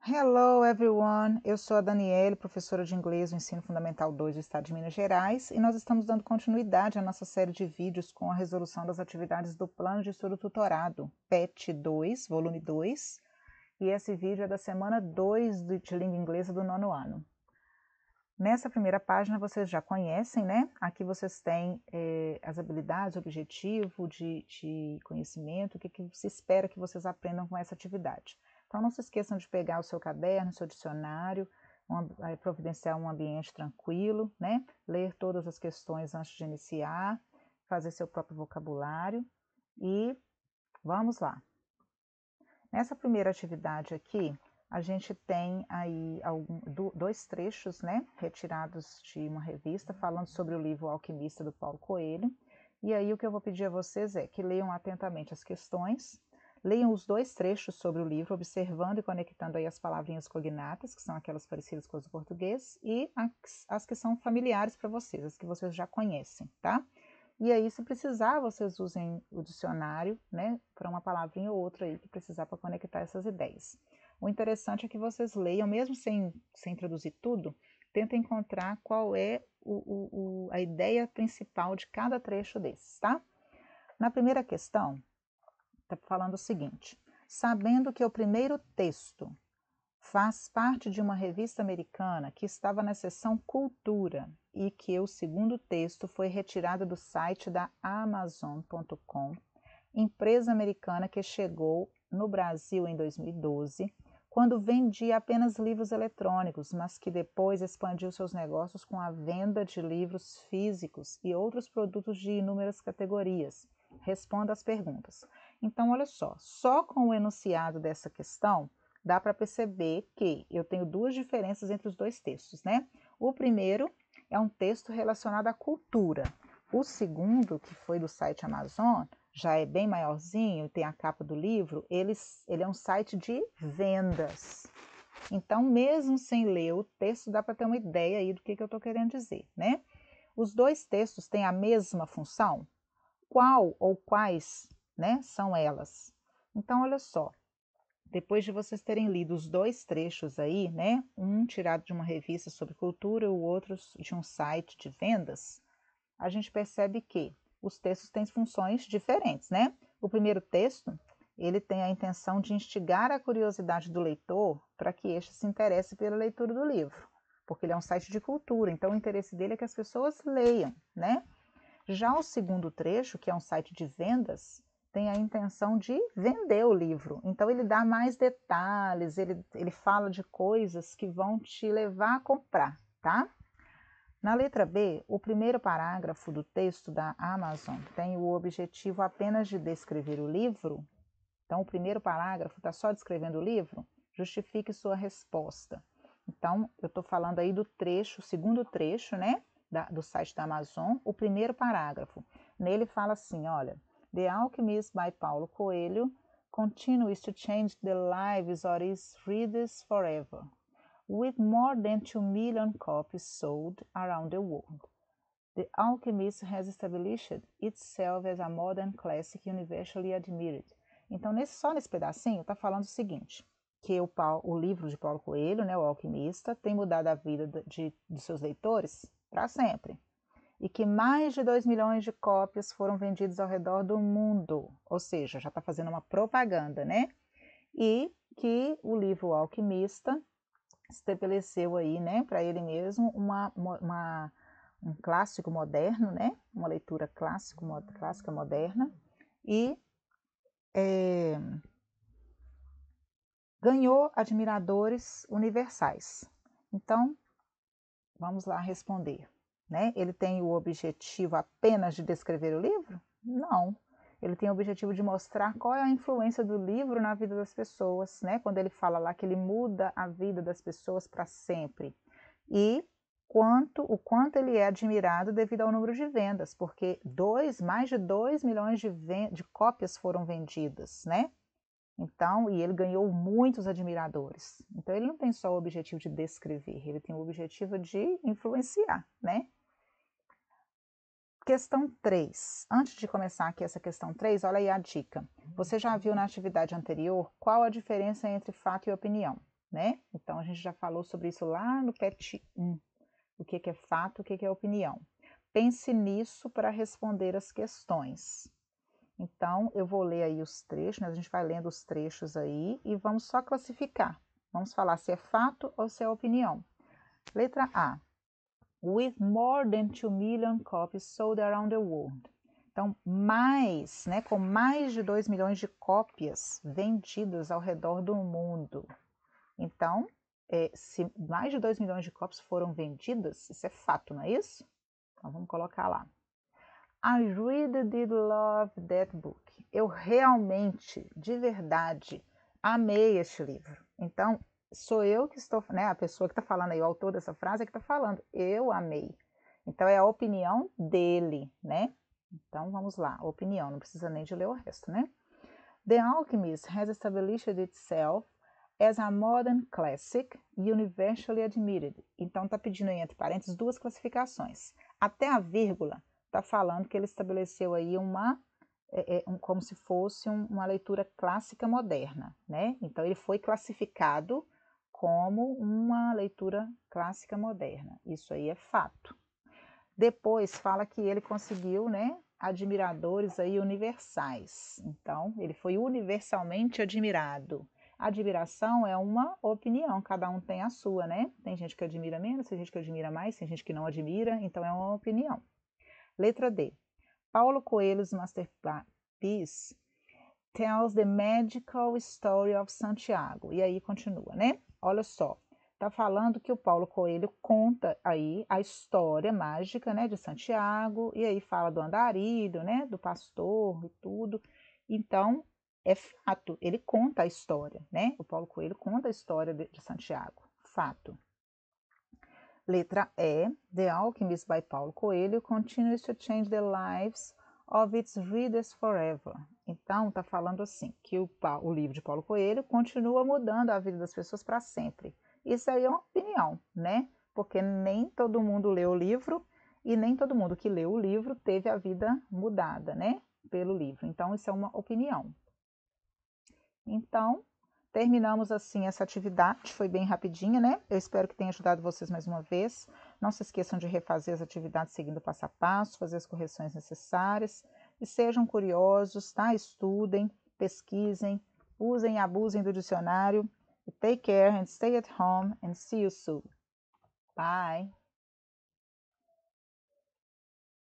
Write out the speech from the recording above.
Hello everyone, eu sou a Daniele, professora de inglês do Ensino Fundamental 2 do Estado de Minas Gerais, e nós estamos dando continuidade à nossa série de vídeos com a resolução das atividades do Plano de Estudo Tutorado, PET 2, volume 2, e esse vídeo é da semana 2 de língua inglesa do nono ano. Nessa primeira página vocês já conhecem, né? Aqui vocês têm as habilidades, o objetivo de conhecimento, o que se espera que vocês aprendam com essa atividade. Então não se esqueçam de pegar o seu caderno, o seu dicionário, providenciar um ambiente tranquilo, né? Ler todas as questões antes de iniciar, fazer seu próprio vocabulário e vamos lá. Nessa primeira atividade aqui, a gente tem aí dois trechos, né, retirados de uma revista, falando sobre o livro O Alquimista, do Paulo Coelho. E aí o que eu vou pedir a vocês é que leiam atentamente as questões, leiam os dois trechos sobre o livro, observando e conectando aí as palavrinhas cognatas, que são aquelas parecidas com as do português, e as que são familiares para vocês, as que vocês já conhecem, tá? E aí, se precisar, vocês usem o dicionário, né, para uma palavrinha ou outra aí que precisar para conectar essas ideias. O interessante é que vocês leiam, mesmo sem traduzir tudo, tentem encontrar qual é a ideia principal de cada trecho desses, tá? Na primeira questão, está falando o seguinte: sabendo que o primeiro texto faz parte de uma revista americana que estava na seção Cultura e que o segundo texto foi retirado do site da Amazon.com, empresa americana que chegou no Brasil em 2012, quando vendia apenas livros eletrônicos, mas que depois expandiu seus negócios com a venda de livros físicos e outros produtos de inúmeras categorias. Responda às perguntas. Então, olha só com o enunciado dessa questão, dá para perceber que eu tenho duas diferenças entre os dois textos, né? O primeiro é um texto relacionado à cultura. O segundo, que foi do site Amazon, já é bem maiorzinho, tem a capa do livro, ele é um site de vendas. Então, mesmo sem ler o texto, dá para ter uma ideia aí do que eu estou querendo dizer, né? Os dois textos têm a mesma função? Qual ou quais, né, são elas? Então, olha só. Depois de vocês terem lido os dois trechos aí, né, um tirado de uma revista sobre cultura e o outro de um site de vendas, a gente percebe que os textos têm funções diferentes, né? O primeiro texto, ele tem a intenção de instigar a curiosidade do leitor para que este se interesse pela leitura do livro, porque ele é um site de cultura, então o interesse dele é que as pessoas leiam, né? Já o segundo trecho, que é um site de vendas, tem a intenção de vender o livro. Então, ele dá mais detalhes, ele fala de coisas que vão te levar a comprar, tá? Na letra B, o primeiro parágrafo do texto da Amazon tem o objetivo apenas de descrever o livro. Então, o primeiro parágrafo está só descrevendo o livro. Justifique sua resposta. Então, eu estou falando aí do trecho, o segundo trecho, né? Do site da Amazon, o primeiro parágrafo. Nele fala assim, olha, The Alchemist by Paulo Coelho continues to change the lives of its readers forever, with more than 2 million copies sold around the world. The Alchemist has established itself as a modern classic universally admired. Então, só nesse pedacinho, está falando o seguinte, que o livro de Paulo Coelho, né, o Alquimista, tem mudado a vida dos seus leitores para sempre. E que mais de 2 milhões de cópias foram vendidas ao redor do mundo. Ou seja, já está fazendo uma propaganda, né? E que o livro O Alquimista estabeleceu aí, né, para ele mesmo um clássico moderno, né? Uma leitura clássica moderna. E ganhou admiradores universais. Então, vamos lá responder. Né? Ele tem o objetivo apenas de descrever o livro? Não. Ele tem o objetivo de mostrar qual é a influência do livro na vida das pessoas, né? Quando ele fala lá que ele muda a vida das pessoas para sempre. E o quanto ele é admirado devido ao número de vendas, porque mais de 2 milhões de cópias foram vendidas, né? Então, e ele ganhou muitos admiradores. Então, ele não tem só o objetivo de descrever, ele tem o objetivo de influenciar, né? Questão 3. Antes de começar aqui essa questão 3, olha aí a dica. Você já viu na atividade anterior qual a diferença entre fato e opinião? né? Então, a gente já falou sobre isso lá no PET 1. O que é fato, o que é opinião. Pense nisso para responder as questões. Então, eu vou ler aí os trechos, né? A gente vai lendo os trechos aí e vamos só classificar. Vamos falar se é fato ou se é opinião. Letra A. With more than 2 million copies sold around the world. Então, mais, né, com mais de 2 milhões de cópias vendidas ao redor do mundo. Então, se mais de 2 milhões de cópias foram vendidas, isso é fato, não é isso? Então, vamos colocar lá. I really did love that book. Eu realmente, de verdade, amei este livro. Então, sou eu que estou, né, a pessoa que está falando aí, o autor dessa frase é que está falando, eu amei. Então, é a opinião dele, né? Então, vamos lá, opinião, não precisa nem de ler o resto, né? The Alchemist has established itself as a modern classic, universally admitted. Então, está pedindo aí, entre parênteses, duas classificações. Até a vírgula está falando que ele estabeleceu aí como se fosse uma leitura clássica moderna, né? Então, ele foi classificado como uma leitura clássica moderna. Isso aí é fato. Depois fala que ele conseguiu, né, admiradores aí universais. Então, ele foi universalmente admirado. Admiração é uma opinião, cada um tem a sua, né? Tem gente que admira menos, tem gente que admira mais, tem gente que não admira, então é uma opinião. Letra D. Paulo Coelho's masterpiece tells the magical story of Santiago. E aí continua, né? Olha só. Está falando que o Paulo Coelho conta aí a história mágica, né, de Santiago, e aí fala do andarilho, né, do pastor e tudo. Então, é fato, ele conta a história, né? O Paulo Coelho conta a história de Santiago, fato. Letra E, The Alchemist by Paulo Coelho continues to change the lives of its readers forever. Então, está falando assim, que o livro de Paulo Coelho continua mudando a vida das pessoas para sempre. Isso aí é uma opinião, né? Porque nem todo mundo leu o livro e nem todo mundo que leu o livro teve a vida mudada, né? Pelo livro. Então, isso é uma opinião. Então, terminamos assim essa atividade, foi bem rapidinha, né? Eu espero que tenha ajudado vocês mais uma vez. Não se esqueçam de refazer as atividades seguindo passo a passo, fazer as correções necessárias e sejam curiosos, tá? Estudem, pesquisem, usem e abusem do dicionário. Take care and stay at home and see you soon. Bye!